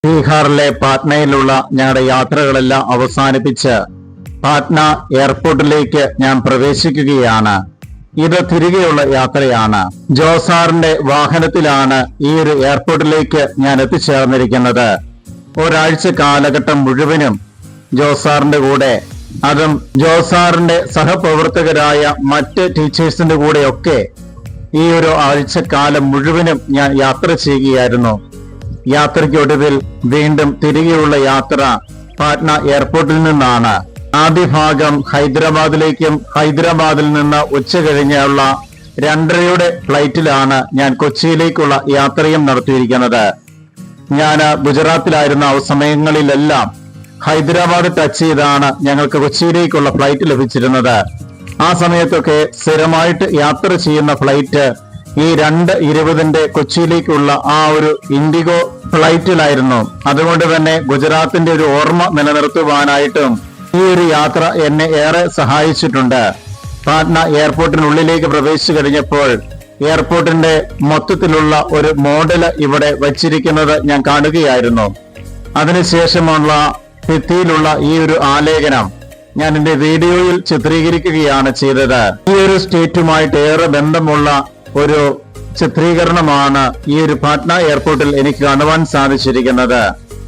ബീഹാറിലെ പാറ്റ്നയിലുള്ള ഞങ്ങളുടെ യാത്രകളെല്ലാം അവസാനിപ്പിച്ച് പാറ്റ്ന എയർപോർട്ടിലേക്ക് ഞാൻ പ്രവേശിക്കുകയാണ്. ഇത് തിരികെയുള്ള യാത്രയാണ്. ജോസാറിന്റെ വാഹനത്തിലാണ് ഈ ഒരു എയർപോർട്ടിലേക്ക് ഞാൻ എത്തിച്ചേർന്നിരിക്കുന്നത്. ഒരാഴ്ച കാലഘട്ടം മുഴുവനും ജോസാറിന്റെ കൂടെ, അതും ജോസാറിന്റെ സഹപ്രവർത്തകരായ മറ്റ് ടീച്ചേഴ്സിന്റെ കൂടെയൊക്കെ ഈ ഒരു ആഴ്ചക്കാലം മുഴുവനും ഞാൻ യാത്ര ചെയ്യുകയായിരുന്നു. യാത്രയ്ക്കൊടുവിൽ വീണ്ടും തിരികെയുള്ള യാത്ര പാറ്റ്ന എയർപോർട്ടിൽ നിന്നാണ്. ആദ്യ ഭാഗം ഹൈദരാബാദിലേക്കും ഹൈദരാബാദിൽ നിന്ന് ഉച്ച കഴിഞ്ഞുള്ള 2:30 ഫ്ലൈറ്റിലാണ് ഞാൻ കൊച്ചിയിലേക്കുള്ള യാത്രയും നടത്തിയിരിക്കുന്നത്. ഞാൻ ഗുജറാത്തിലായിരുന്ന സമയങ്ങളിലെല്ലാം ഹൈദരാബാദ് ടച്ച് ചെയ്താണ് ഞങ്ങൾക്ക് കൊച്ചിയിലേക്കുള്ള ഫ്ലൈറ്റ് ലഭിച്ചിരുന്നത്. ആ സമയത്തൊക്കെ സ്ഥിരമായിട്ട് യാത്ര ചെയ്യുന്ന ഫ്ലൈറ്റ് ഈ 2:20 കൊച്ചിയിലേക്കുള്ള ആ ഒരു ഇൻഡിഗോ ഫ്ലൈറ്റിലായിരുന്നു. അതുകൊണ്ട് തന്നെ ഗുജറാത്തിന്റെ ഒരു ഓർമ്മ നിലനിർത്തുവാനായിട്ടും ഈ ഒരു യാത്ര എന്നെ ഏറെ സഹായിച്ചിട്ടുണ്ട്. പാറ്റ്ന എയർപോർട്ടിനുള്ളിലേക്ക് പ്രവേശിച്ചു കഴിഞ്ഞപ്പോൾ എയർപോർട്ടിന്റെ മൊത്തത്തിലുള്ള ഒരു മോഡല് ഇവിടെ വച്ചിരിക്കുന്നത് ഞാൻ കാണുകയായിരുന്നു. അതിനുശേഷമുള്ള ഭിത്തിയിലുള്ള ഈ ഒരു ആലേഖനം ഞാൻ എന്റെ വീഡിയോയിൽ ചിത്രീകരിക്കുകയാണ് ചെയ്തത്. ഈ ഒരു സ്റ്റേറ്റുമായിട്ട് ഏറെ ബന്ധമുള്ള ഒരു ചിത്രീകരണമാണ് ഈ ഒരു പാറ്റ്ന എയർപോർട്ടിൽ എനിക്ക് കാണുവാൻ സാധിച്ചിരിക്കുന്നത്.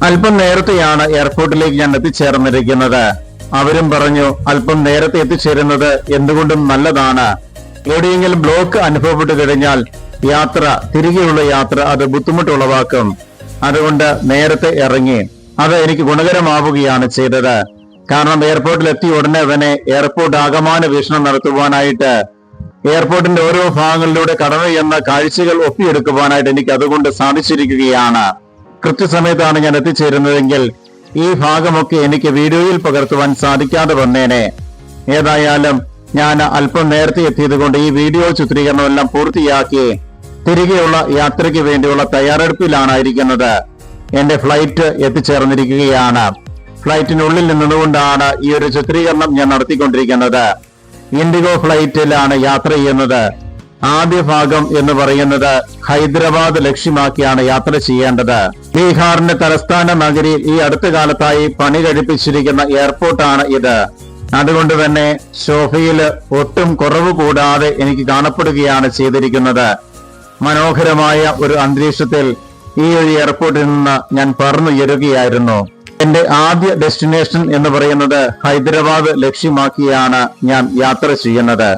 അല്പം നേരത്തെയാണ് എയർപോർട്ടിലേക്ക് ഞാൻ എത്തിച്ചേർന്നിരിക്കുന്നത്. അവരും പറഞ്ഞു, അല്പം നേരത്തെ എത്തിച്ചേരുന്നത് എന്തുകൊണ്ടും നല്ലതാണ്. എവിടെയെങ്കിലും ബ്ലോക്ക് അനുഭവപ്പെട്ടു കഴിഞ്ഞാൽ തിരികെയുള്ള യാത്ര അത് ബുദ്ധിമുട്ടുളവാക്കും. അതുകൊണ്ട് നേരത്തെ ഇറങ്ങി. അത് എനിക്ക് ഗുണകരമാവുകയാണ് ചെയ്തത്. കാരണം എയർപോർട്ടിൽ എത്തിയ ഉടനെ തന്നെ എയർപോർട്ട് ആകമാന വീക്ഷണം നടത്തുവാനായിട്ട്, എയർപോർട്ടിന്റെ ഓരോ ഭാഗങ്ങളിലൂടെ കടന്നു ചെന്ന കാഴ്ചകൾ ഒപ്പിയെടുക്കുവാനായിട്ട് എനിക്ക് അതുകൊണ്ട് സാധിച്ചിരിക്കുകയാണ്. കൃത്യസമയത്താണ് ഞാൻ എത്തിച്ചേരുന്നതെങ്കിൽ ഈ ഭാഗമൊക്കെ എനിക്ക് വീഡിയോയിൽ പകർത്തുവാൻ സാധിക്കാതെ വന്നേനെ. ഏതായാലും ഞാൻ അല്പം നേരത്തെ എത്തിയത് കൊണ്ട് ഈ വീഡിയോ ചിത്രീകരണമെല്ലാം പൂർത്തിയാക്കി തിരികെയുള്ള യാത്രയ്ക്ക് വേണ്ടിയുള്ള തയ്യാറെടുപ്പിലായിരിക്കുന്നത്. എന്റെ ഫ്ലൈറ്റ് എത്തിച്ചേർന്നിരിക്കുകയാണ്. ഫ്ലൈറ്റിനുള്ളിൽ നിന്നുകൊണ്ടാണ് ഈ ഒരു ചിത്രീകരണം ഞാൻ നടത്തിക്കൊണ്ടിരിക്കുന്നത്. ഇൻഡിഗോ ഫ്ലൈറ്റിലാണ് യാത്ര ചെയ്യുന്നത്. ആദ്യ ഭാഗം എന്ന് പറയുന്നത് ഹൈദരാബാദ് ലക്ഷ്യമാക്കിയാണ് യാത്ര ചെയ്യേണ്ടത്. ബീഹാറിന്റെ തലസ്ഥാന നഗരിയിൽ ഈ അടുത്ത കാലത്തായി പണി കഴിപ്പിച്ചിരിക്കുന്ന എയർപോർട്ടാണ് ഇത്. അതുകൊണ്ട് തന്നെ ശോഭയിൽ ഒട്ടും കുറവ് കൂടാതെ എനിക്ക് കാണപ്പെടുകയാണ് ചെയ്തിരിക്കുന്നത്. മനോഹരമായ ഒരു അന്തരീക്ഷത്തിൽ ഈ ഒരു എയർപോർട്ടിൽ നിന്ന് ഞാൻ പറന്നുയരുകയായിരുന്നു. എന്റെ ആദ്യ ഡെസ്റ്റിനേഷൻ എന്ന് പറയുന്നത് ഹൈദരാബാദ് ലക്ഷ്യമാക്കിയാണ് ഞാൻ യാത്ര ചെയ്യുന്നത്.